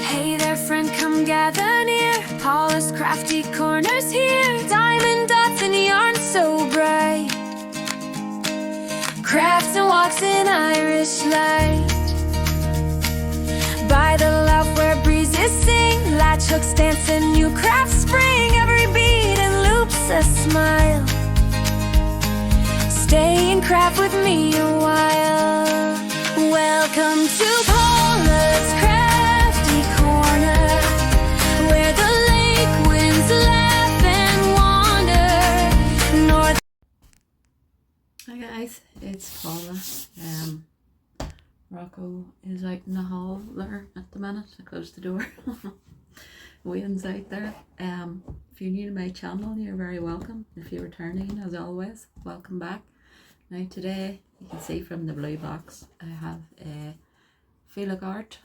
Hey there friend, come gather near. Paula's crafty corners here. Diamond dots and yarn so bright. Crafts and walks in Irish light. By the loud where breezes sing. Latch hooks dance and new crafts spring. Every beat and loop's a smile. Stay and craft with me a while. Welcome to Paula's Crafty Corner, where the lake winds laugh and wander north. Hi guys, it's Paula. Rocco is out in the hall there at the minute. I closed the door. Wayne's out there. If you're new to my channel, you're very welcome. If you're returning, as always, welcome back. Now today, you can see from the blue box, I have a Feelook Art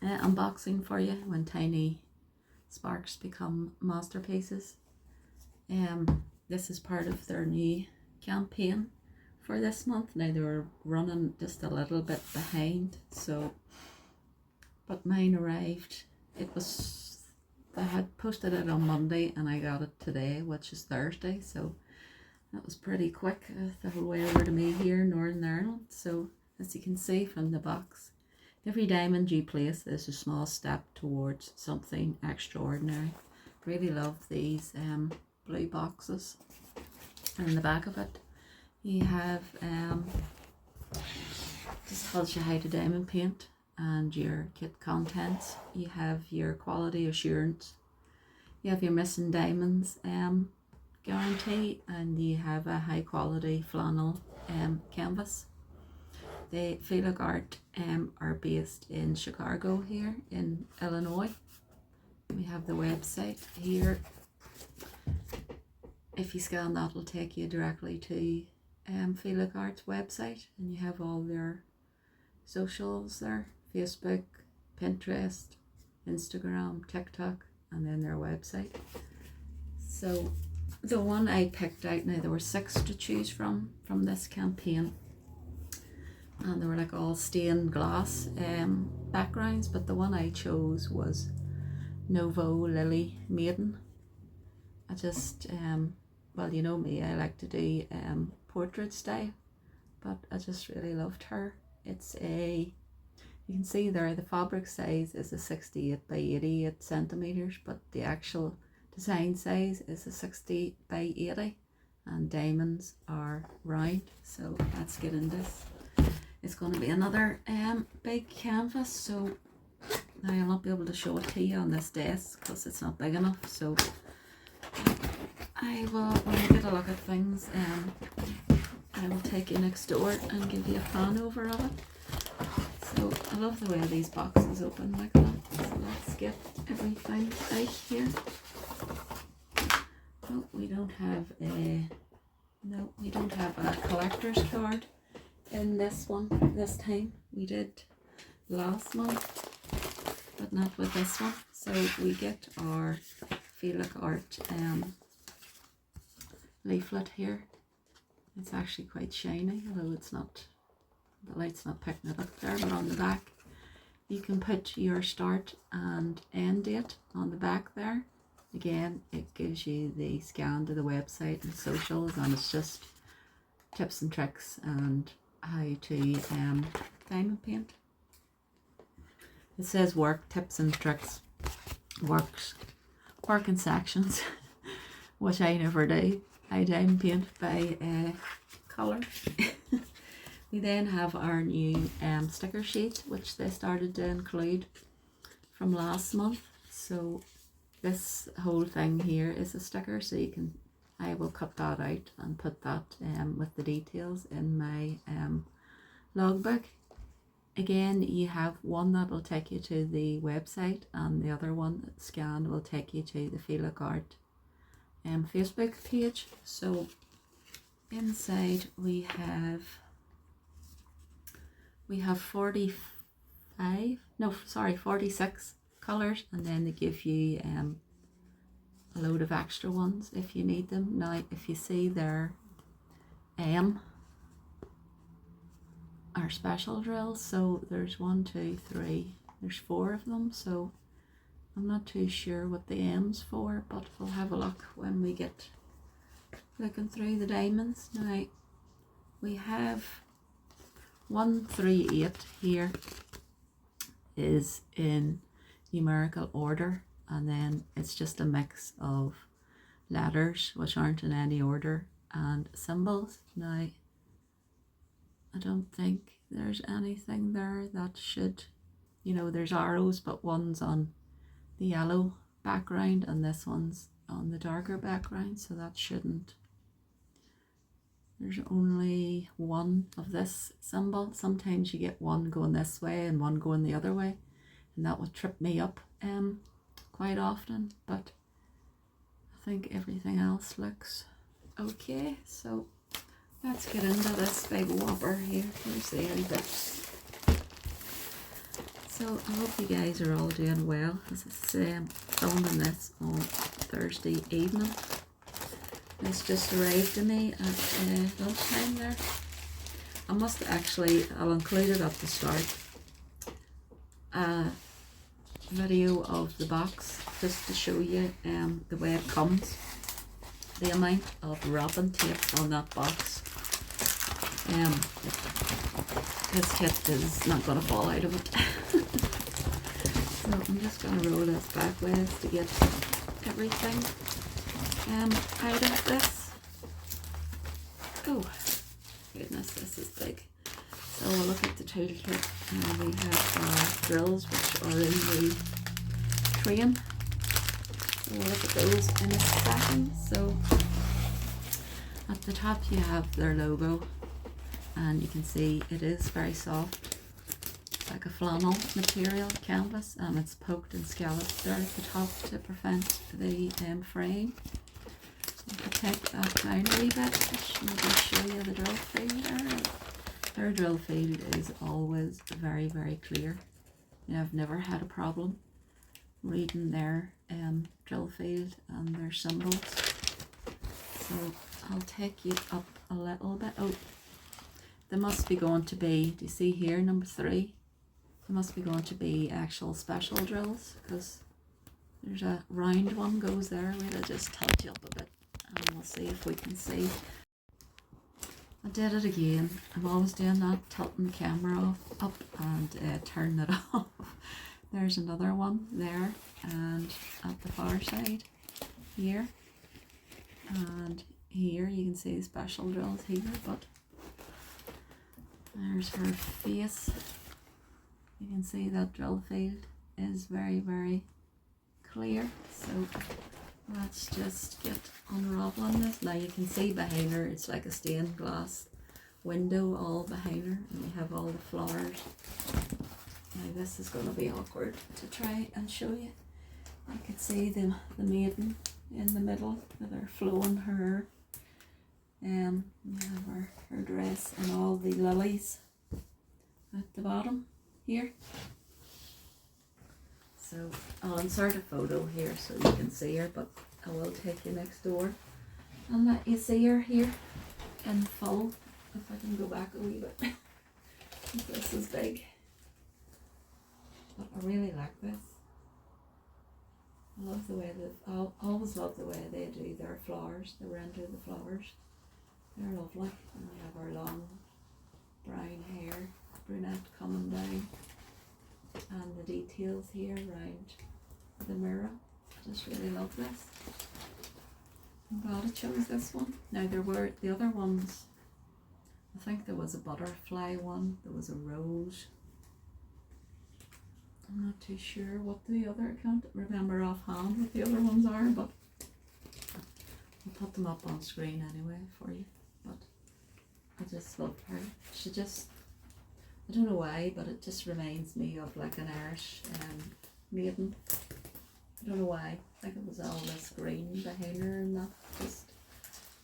unboxing for you when tiny sparks become masterpieces. This is part of their new campaign for this month. Now they were running just a little bit behind, so but mine arrived. I had posted it on Monday and I got it today, which is Thursday, so that was pretty quick, the whole way over to me here in Northern Ireland. So as you can see from the box, every diamond you place is a small step towards something extraordinary. Really love these blue boxes. And in the back of it you have just tells you how to diamond paint and your kit contents. You have your quality assurance, you have your missing diamonds guarantee, and you have a high quality flannel canvas. The Feelook Art are based in Chicago here in Illinois. We have the website here. If you scan that, will take you directly to Feelook Art's website, and you have all their socials there: Facebook, Pinterest, Instagram, TikTok, and then their website. So the one I picked out, now there were 6 to choose from this campaign, and they were like all stained glass backgrounds, but the one I chose was Nouveau Lily Maiden. I just well, you know me, I like to do portrait style, but I just really loved her. It's a, you can see there the fabric size is a 68 by 88 centimeters, but the actual design size is a 60 by 80, and diamonds are round. So let's get in this. It's going to be another big canvas, so now I'll not be able to show it to you on this desk because it's not big enough. So I will, when I get a look at things, I will take you next door and give you a fan over of it. So I love the way these boxes open like that. So let's get everything out here. Oh, we don't have a collector's card in this one this time. We did last month, but not with this one. So we get our Feelook Art leaflet here. It's actually quite shiny, although it's not, the light's not picking it up there, but on the back you can put your start and end date on the back there. Again, it gives you the scan to the website and socials, and it's just tips and tricks and how to diamond paint. It says work, tips and tricks, work in sections, which I never do. I diamond paint by colour. We then have our new sticker sheet, which they started to include from last month. So this whole thing here is a sticker, so you can, I will cut that out and put that with the details in my logbook. Again, you have one that will take you to the website, and the other one scanned will take you to the Feelook Art Facebook page. So inside we have 46 colours, and then they give you a load of extra ones if you need them. Now if you see there are special drills, so there's 1, 2, 3, There's 4 of them, so I'm not too sure what the M's for, but we'll have a look when we get looking through the diamonds. Now we have 138 here is in numerical order, and then it's just a mix of letters which aren't in any order and symbols. Now I don't think there's anything there that should, you know, there's arrows, but one's on the yellow background and this one's on the darker background, so that shouldn't. There's only one of this symbol. Sometimes you get one going this way and one going the other way, and that would trip me up quite often, but I think everything else looks okay. So let's get into this big whopper here. Here's the end bit. So I hope you guys are all doing well. As I say, I'm filming this on Thursday evening. This just arrived to me at lunchtime there. I must actually, I'll include it at the start, a video of the box just to show you the way it comes. The amount of wrapping tape on that box. This kit is not going to fall out of it. So I'm just going to roll this backwards to get everything out of this. Oh goodness, this is big. So we'll look at the tool kit, and we have our drills which are in the train. So we'll look at those in a second. So at the top you have their logo, and you can see it is very soft. It's like a flannel material canvas, and it's poked and scalloped there at the top to prevent the fraying. You can take that down a wee bit, just maybe show you the drill field there. Their drill field is always very, very clear. You know, I've never had a problem reading their drill field and their symbols. So I'll take you up a little bit. Oh, there must be going to be, do you see here, number 3? There must be going to be actual special drills, because there's a round one goes there. We'll just tilt you up a bit and we'll see if we can see. I did it again. I'm always doing that, tilting the camera up and turning it off. There's another one there, and at the far side here, and here you can see special drills here, but there's her face. You can see that drill field is very, very clear. So let's just get unraveling this. Now you can see behind her, it's like a stained glass window all behind her, and you have all the flowers. Now this is going to be awkward to try and show you. You can see the maiden in the middle with her flowing hair. You have her dress and all the lilies at the bottom here. So I'll insert a photo here so you can see her, but I will take you next door and let you see her here in full. If I can go back a wee bit. This is big, but I really like this. I love the way that I always love the way they do their flowers. They render the flowers. They're lovely. And we have our long brown hair, brunette coming down, and the details here around the mirror. I just really love this. I'm glad I chose this one. Now there were the other ones. I think there was a butterfly one, there was a rose. I'm not too sure what the other, I can't remember offhand what the other ones are, but I'll put them up on screen anyway for you. But I just love her. She just, I don't know why, but it just reminds me of like an Irish maiden. I don't know why. I think it was all this green behind her and that.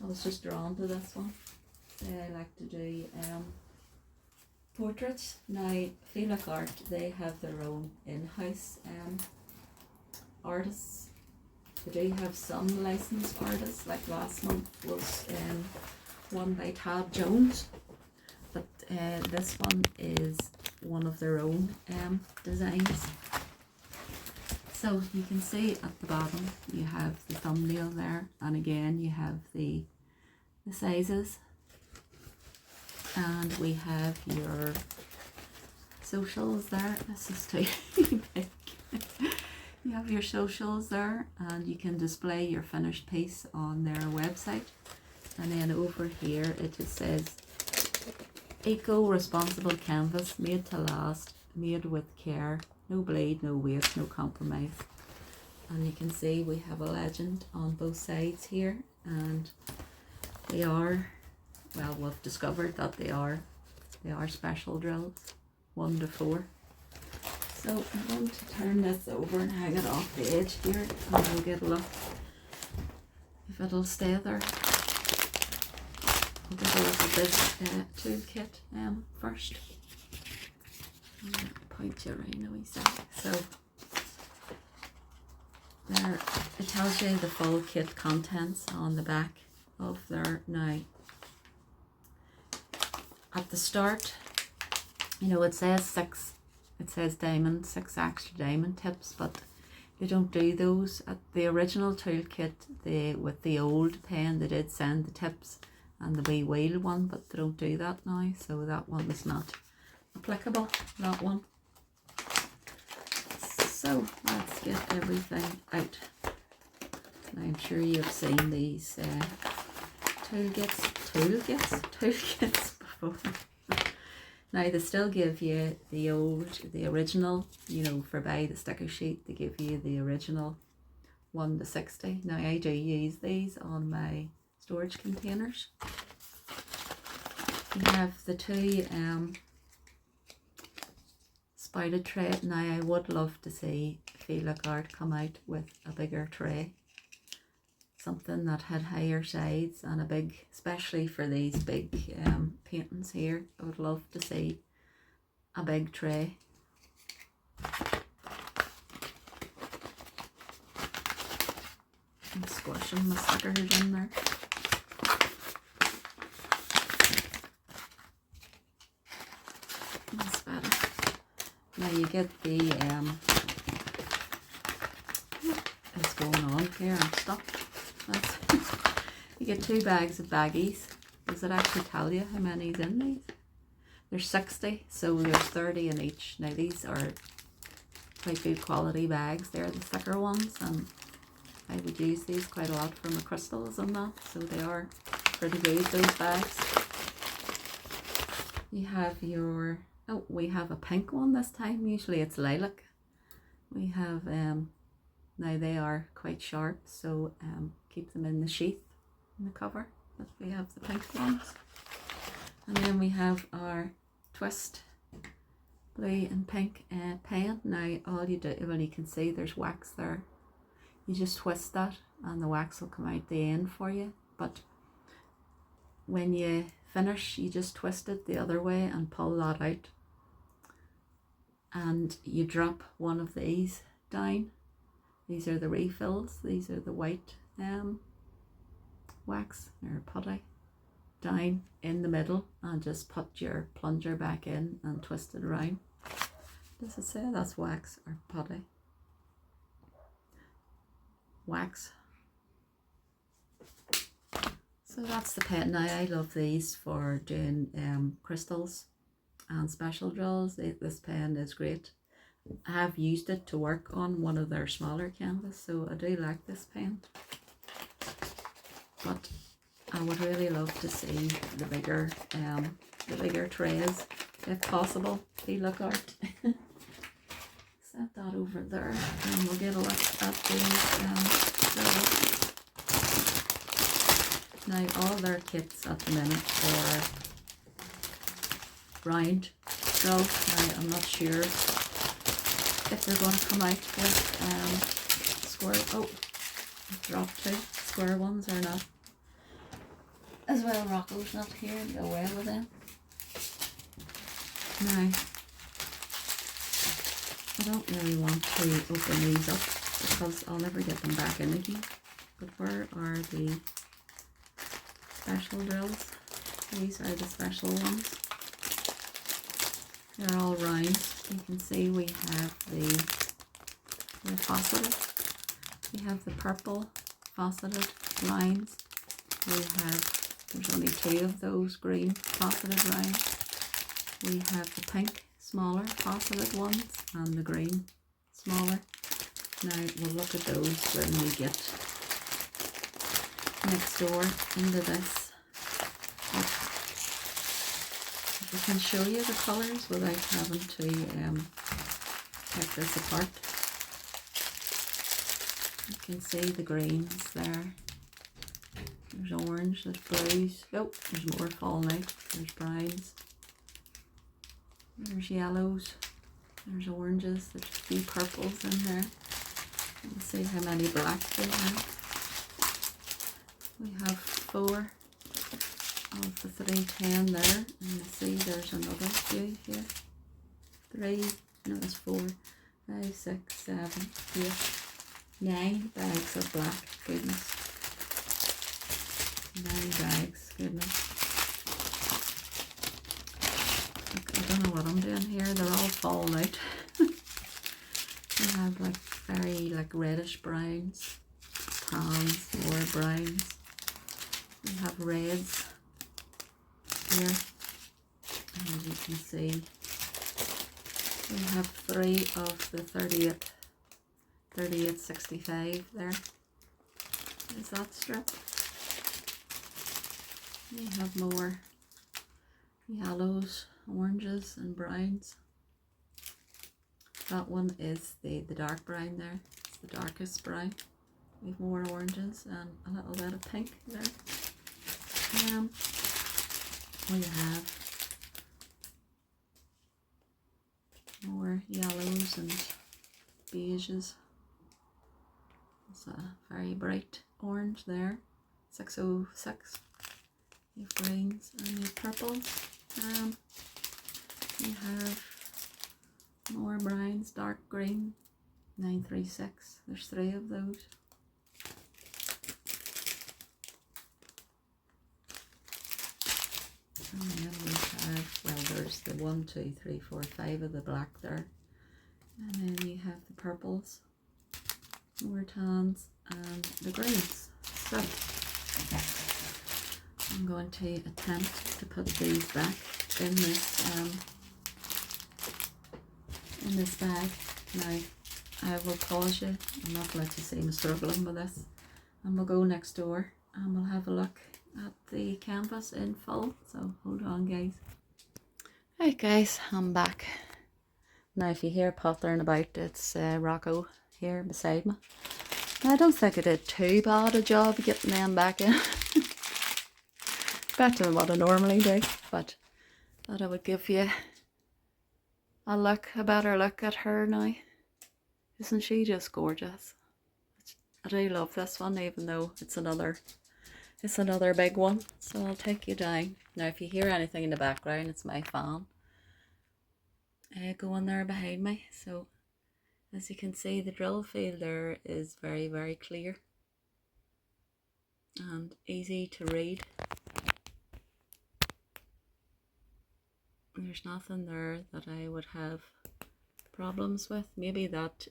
I was just drawn to this one. I like to do portraits. Now Feelook Art, they have their own in-house artists. They do have some licensed artists, like last month was one by Tab Jones, but this one is one of their own designs. So you can see at the bottom you have the thumbnail there, and again you have the sizes, and we have your socials there. This is too big. You have your socials there, and you can display your finished piece on their website. And then over here it just says eco-responsible canvas, made to last, made with care, no bleed, no waste, no compromise. And you can see we have a legend on both sides here, and they are, well, we've discovered that they are special drills, 1 to 4. So I'm going to turn this over and hang it off the edge here, and we'll get a look if it'll stay there. I'll get a look at this toolkit first. Point you right now, so there it tells you the full kit contents on the back of there. Now at the start, you know, it says 6, it says diamond, 6 extra diamond tips, but they don't do those. At the original toolkit, with the old pen, they did send the tips and the wee wheel one, but they don't do that now, so that one is not applicable, that one. So let's get everything out. Now, I'm sure you've seen these toolkits before. Now they still give you the original, you know, for buy the sticker sheet, they give you the original 1 to 60. Now I do use these on my storage containers. You have the 2 spouted tray. Now I would love to see Feelook Art come out with a bigger tray, something that had higher sides and a big, especially for these big paintings here, I would love to see a big tray. I'm squishing my stickers in there. That's better. Now you get the what's going on here? I'm stuck. You get 2 bags of baggies. Does it actually tell you how many's in these? There's 60, so there's 30 in each. Now these are quite good quality bags. They're the thicker ones, and I would use these quite a lot for my crystals and that, so they are pretty good, those bags. You have your, oh, we have a pink one this time. Usually it's lilac. We have, now they are quite sharp, so keep them in the sheath, in the cover. But we have the pink ones. And then we have our twist blue and pink pen. Now all you do, well, you can see there's wax there. You just twist that and the wax will come out the end for you. But when you finish, you just twist it the other way and pull that out. And you drop one of these down. These are the refills. These are the white wax or putty, down in the middle, and just put your plunger back in and twist it around. Does it say that's wax or putty? Wax. So that's the pen. Now I love these for doing crystals and special drills. This pen is great. I have used it to work on one of their smaller canvas, so I do like this pen. But I would really love to see the bigger trays, if possible. Feelook Art. Set that over there, and we'll get a look at these. Now all their kits at the minute are round drills. Now I'm not sure if they're going to come out with square. Oh, I dropped 2 square ones or not. As well, Rocco's not here to go away with them. Now, I don't really want to open these up because I'll never get them back in again. But where are the special drills? These are the special ones. They're all round. You can see we have the faceted. We have the purple faceted lines. We have, there's only 2 of those green faceted lines. We have the pink smaller faceted ones and the green smaller. Now we'll look at those when we get next door into this. If I can show you the colours without having to take this apart. You can see the greens there. There's orange, there's blues. Oh, there's more falling out. There's browns. There's yellows. There's oranges. There's a few purples in there. Let's see how many blacks we have. We have 4 of the 310 there, and you see there's another few here. 3, no, it's 4, 5, 6, 7, 8, 9 bags of black. Goodness. 9 bags, goodness. Look, I don't know what I'm doing here. They're all falling out. We have like very reddish browns, tans, more browns. We have reds here, and as you can see, we have 3 of the 3865 there. Is that strip? We have more yellows, oranges and browns. That one is the dark brown there. It's the darkest brown. We have more oranges and a little bit of pink there. We have more yellows and beiges. It's a very bright orange there. 606. You have greens and you have purples. We have more browns, dark green, 936. There's 3 of those. And then we have, well, there's the 1, 2, 3, 4, 5 of the black there. And then you have the purples, more tans, and the greens. So I'm going to attempt to put these back in this bag. Now I will pause you. I'm not going to see me struggling with this, and we'll go next door and we'll have a look at the canvas in full. So hold on, guys. Right, guys, I'm back. Now if you hear pottering about, it's Rocco here beside me. I don't think I did too bad a job getting them back in. Better than what I normally do, but thought I would give you a better look at her now. Isn't she just gorgeous? I do love this one, even though it's another big one. So I'll take you down. Now if you hear anything in the background, it's my fan going there behind me. So as you can see, the drill field there is very, very clear and easy to read. There's nothing there that I would have problems with. Maybe that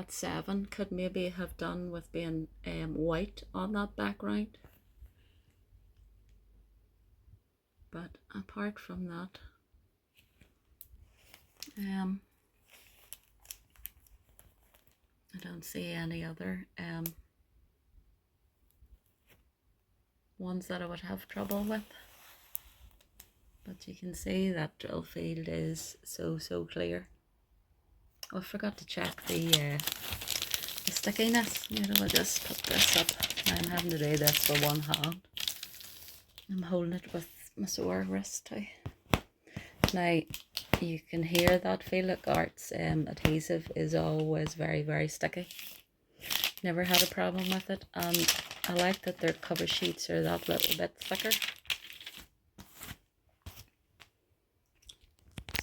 7 could maybe have done with being white on that background, but apart from that, I don't see any other ones that I would have trouble with. But you can see that drill field is so clear. Oh, I forgot to check the stickiness. Maybe I'll just put this up. I'm having to do this with one hand. I'm holding it with my sore wrist too. Now you can hear that Feelook Art's adhesive is always very, very sticky. Never had a problem with it, and I like that their cover sheets are that little bit thicker.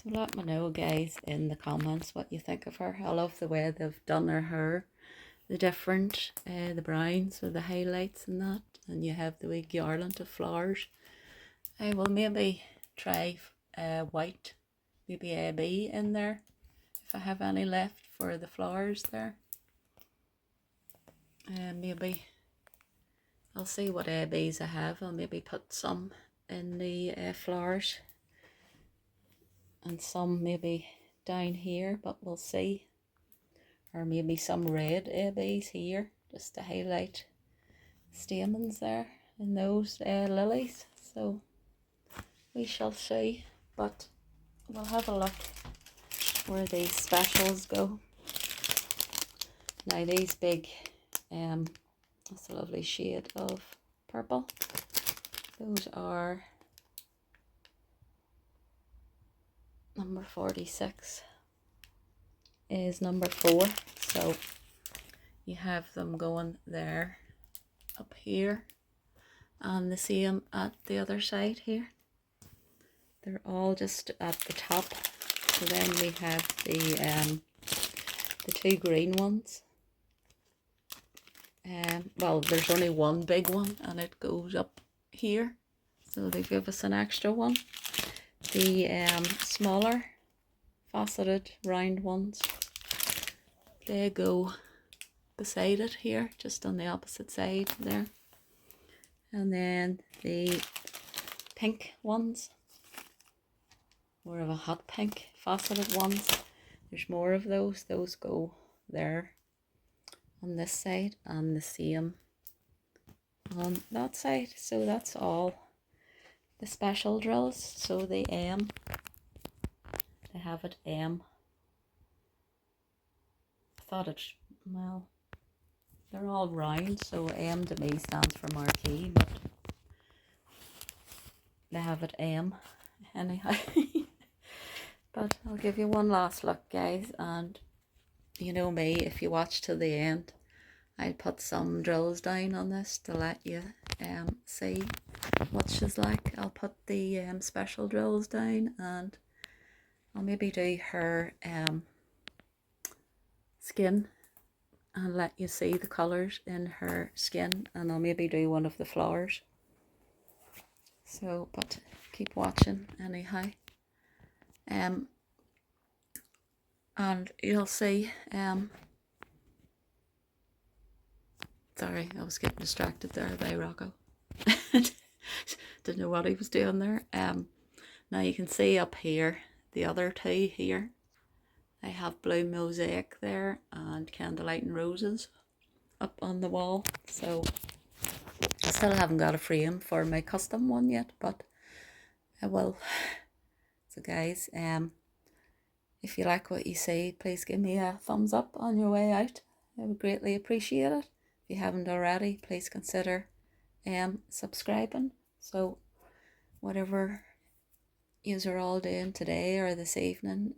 So let me know, guys, in the comments what you think of her. I love the way they've done her hair, the different, the browns with the highlights and that, and you have the wee garland of flowers. I will maybe try white maybe AB in there if I have any left for the flowers there. And maybe I'll see what ABs I have. I'll maybe put some in the flowers and some maybe down here, but we'll see. Or maybe some red ABs here just to highlight stamens there in those lilies. So we shall see, but we'll have a look where these specials go. Now these big, that's a lovely shade of purple. Those are number 46 is number 4, so you have them going there up here and the same at the other side here. They're all just at the top. So then we have the 2 green ones. Well, there's only one big one and it goes up here, so they give us an extra one. The smaller faceted round ones, they go beside it here, just on the opposite side there. And then the pink ones, more of a hot pink faceted ones, there's more of those go there on this side and the same on that side. So that's all the special drills. So the M, they have it M. I thought it, well, they're all round, so M to me stands for marquee, but they have it M anyhow. But I'll give you one last look, guys, and you know me, if you watch till the end, I'll put some drills down on this to let you see what she's like. I'll put the special drills down, and I'll maybe do her skin and let you see the colours in her skin, and I'll maybe do one of the flowers. So, but keep watching anyhow. And you'll see, sorry, I was getting distracted there by Rocco. Didn't know what he was doing there. Now you can see up here, the other 2 here, I have blue mosaic there and candlelight and roses up on the wall. So I still haven't got a frame for my custom one yet, but I will. So guys, if you like what you see, please give me a thumbs up on your way out. I would greatly appreciate it. If you haven't already, please consider subscribing. So whatever yous are all doing today or this evening,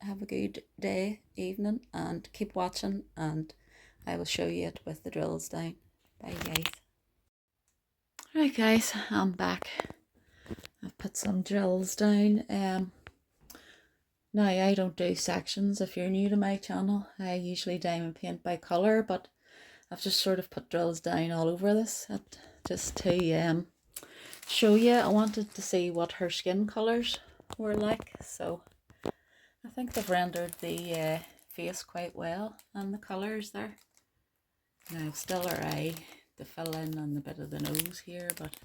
have a good day, evening, and keep watching, and I will show you it with the drills down. Bye guys. Right guys, I'm back. I've put some drills down. Now I don't do sections. If you're new to my channel, I usually diamond paint by colour, but I've just sort of put drills down all over this just to show you. I wanted to see what her skin colours were like, so I think they've rendered the face quite well and the colours there. Now still her eye to fill in on the bit of the nose here, but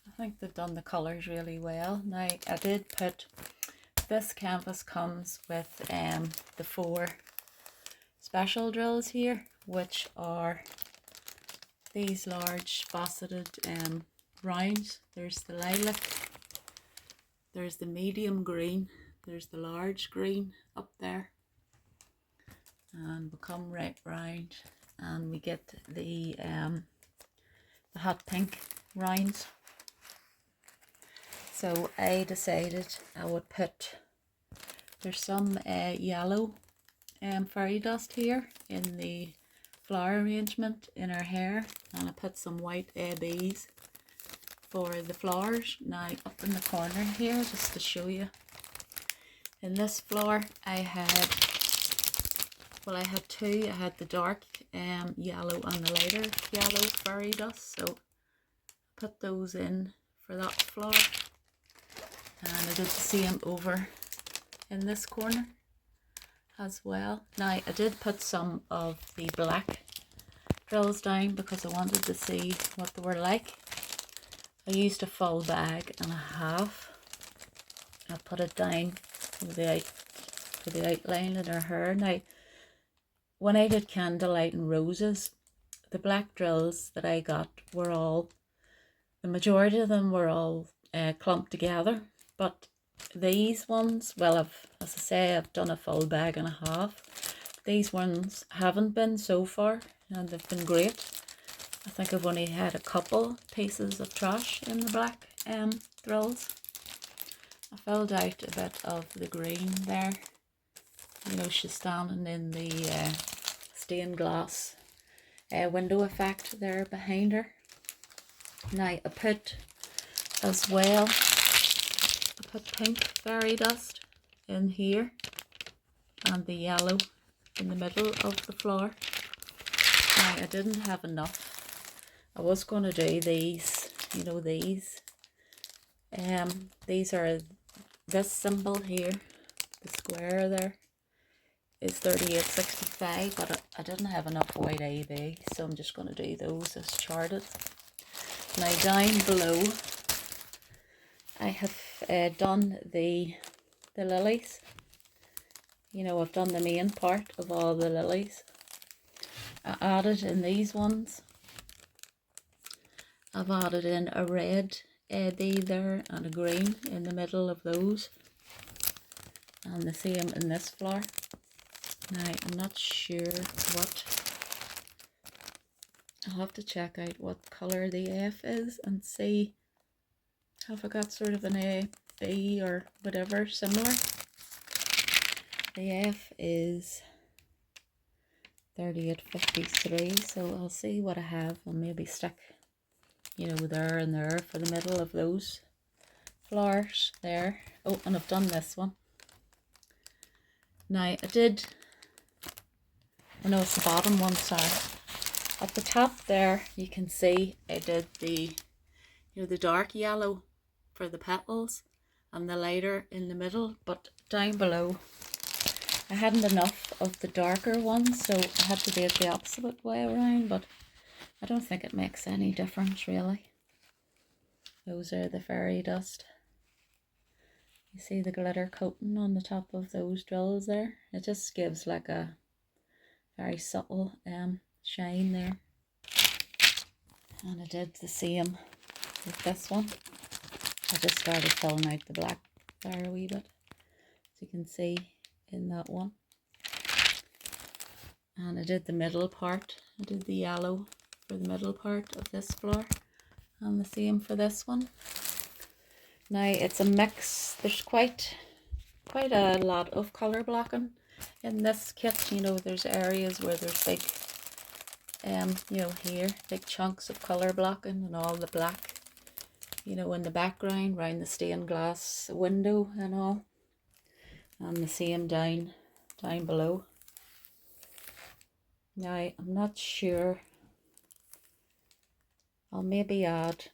I think they've done the colours really well. Now I did put, this canvas comes with the 4 special drills here, which are these large faceted rounds. There's the lilac, there's the medium green, there's the large green up there, and we come right round and we get the hot pink rounds. So I decided I would put, there's some yellow fairy dust here in the flower arrangement in her hair, and I put some white ABs for the flowers. Now up in the corner here, just to show you, in this flower I had, well, I had 2. I had the dark yellow and the lighter yellow fairy dust, so I put those in for that flower, and I did the same over in this corner as well. Now I did put some of the black drills down because I wanted to see what they were like. I used a full bag and a half. I put it down for the outline of her hair. Now when I did candlelight and roses, the black drills that I got were all, the majority of them were all clumped together, but these ones, well, as I say, I've done a full bag and a half. These ones haven't been so far, and they've been great. I think I've only had a couple pieces of trash in the black drills. I filled out a bit of the green there. You know, she's standing in the stained glass window effect there behind her. Now I put as well, I put pink fairy dust in here and the yellow in the middle of the floor. Now I didn't have enough. I was going to do these, you know, these are, this symbol here, the square there, is 38.65, but I didn't have enough white AB, so I'm just going to do those as charted. Now down below I have done the lilies. You know, I've done the main part of all the lilies. I added in these ones, I've added in a red AB there and a green in the middle of those, and the same in this flower. Now I'm not sure what, I'll have to check out what colour the F is and see have I got sort of an A, B or whatever similar. The F is 38.53, so I'll see what I have and maybe stick, you know, there and there for the middle of those flowers there. Oh, and I've done this one. Now I know it's the bottom one, sorry. At the top there you can see I did the, you know, the dark yellow for the petals and the lighter in the middle, but down below I hadn't enough of the darker ones, so I had to do it the opposite way around, but I don't think it makes any difference really. Those are the fairy dust. You see the glitter coating on the top of those drills there? It just gives like a very subtle shine there. And I did the same with this one. I just started filling out the black there a wee bit, as you can see in that one. And I did the middle part. I did the yellow for the middle part of this flower, and the same for this one. Now it's a mix. There's quite a lot of colour blocking in this kit. You know, there's areas where there's big you know, here big chunks of colour blocking and all the black, you know, in the background around the stained glass window and all, and the same down below. Now I'm not sure, I'll maybe add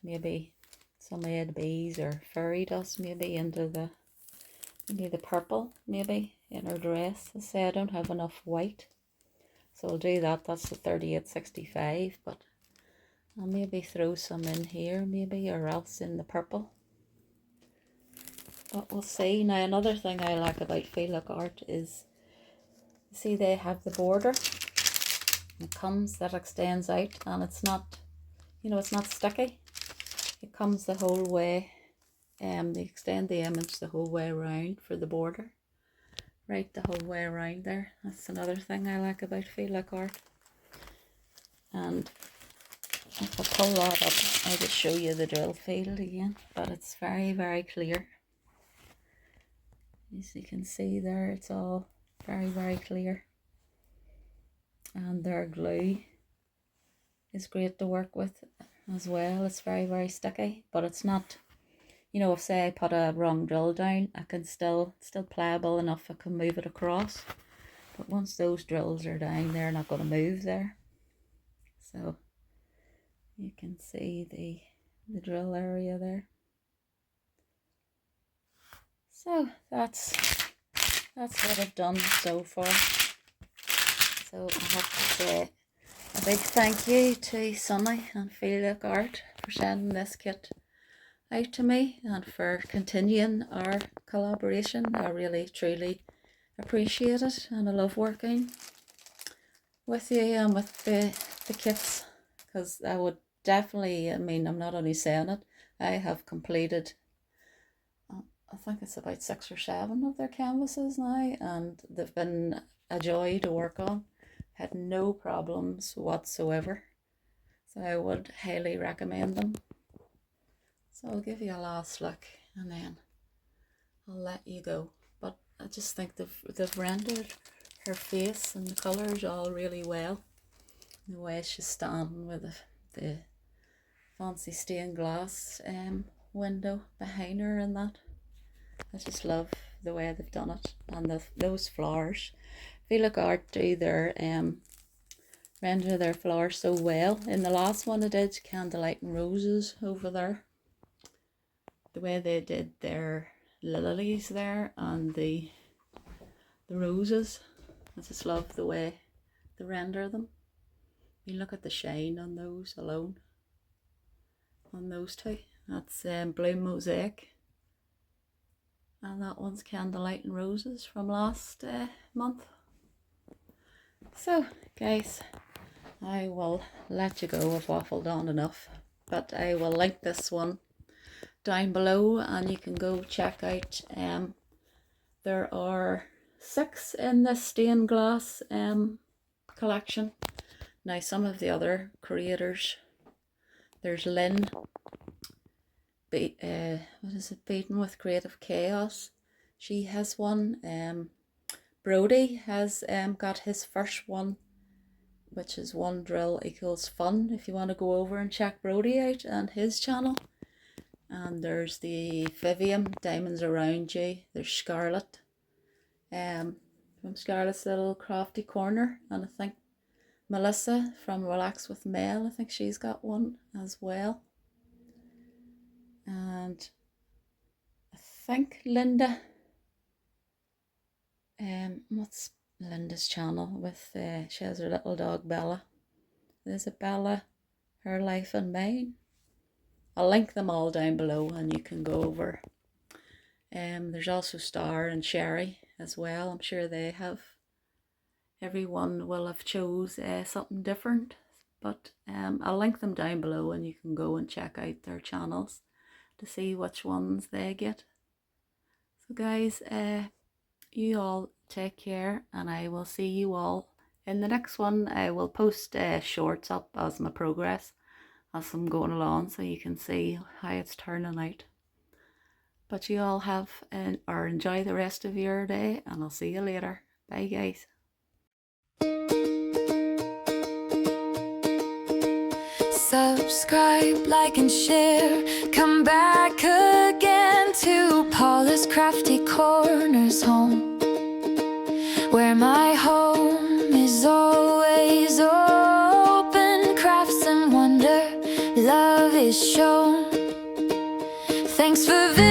some ADBs or fairy dust maybe into the purple maybe in her dress. I say I don't have enough white, so I'll do that. That's the 38.65, but I'll maybe throw some in here maybe, or else in the purple, but we'll see. Now another thing I like about Feelook Art is, you see they have the border, it comes, that extends out, and it's not, you know, it's not sticky. It comes the whole way, they extend the image the whole way around for the border, right the whole way around there. That's another thing I like about Feelook Art. And if I pull that up, I'll just show you the drill field again, but it's very, very clear. As you can see there, it's all very, very clear. And their glue is great to work with as well. It's very, very sticky, but it's not, you know, if say I put a wrong drill down, I can still pliable enough, I can move it across. But once those drills are down, they're not going to move there. So you can see the drill area there. So that's that's what I've done so far. So I have to say a big thank you to Sunny and Feelook Art for sending this kit out to me and for continuing our collaboration. I really truly appreciate it, and I love working with you and with the kits, because I would definitely, I mean, I'm not only saying it, I have completed, I think it's about 6 or 7 of their canvases now, and they've been a joy to work on. Had no problems whatsoever, so I would highly recommend them. So I'll give you a last look and then I'll let you go. But I just think they've rendered her face and the colours all really well. The way she's standing with the fancy stained glass window behind her and that. I just love the way they've done it. And those flowers. Feelook Art do their render their flowers so well. In the last one I did Candlelight and Roses over there. The way they did their lilies there and the roses. I just love the way they render them. You look at the shine on those alone. On those two. That's Blue Mosaic. And that one's Candlelight and Roses from last month. So guys, I will let you go. I've waffled on enough. But I will link this one down below and you can go check out. There are 6 in this stained glass collection. Now some of the other creators, there's Lynn, what is it, Beaten with Creative Chaos, she has one. Brody has got his first one, which is One Drill Equals Fun, if you want to go over and check Brody out and his channel. And there's the Vivian, Diamonds Around You. There's Scarlett, from Scarlett's Little Crafty Corner. And I think Melissa from Relax with Mel, I think she's got one as well. And I think Linda, what's Linda's channel with, she has her little dog Bella. There's a Bella, Her Life and Mine. I'll link them all down below and you can go over. There's also Star and Sherry as well. I'm sure they have, everyone will have chose something different, but I'll link them down below and you can go and check out their channels to see which ones they get. So guys, you all take care and I will see you all in the next one. I will post shorts up as my progress as I'm going along, so you can see how it's turning out. But you all have or enjoy the rest of your day, and I'll see you later. Bye guys. Subscribe, like and share. Come back again to Paula's Crafty Corners home, where my home is always open. Crafts and wonder, love is shown. Thanks for visiting.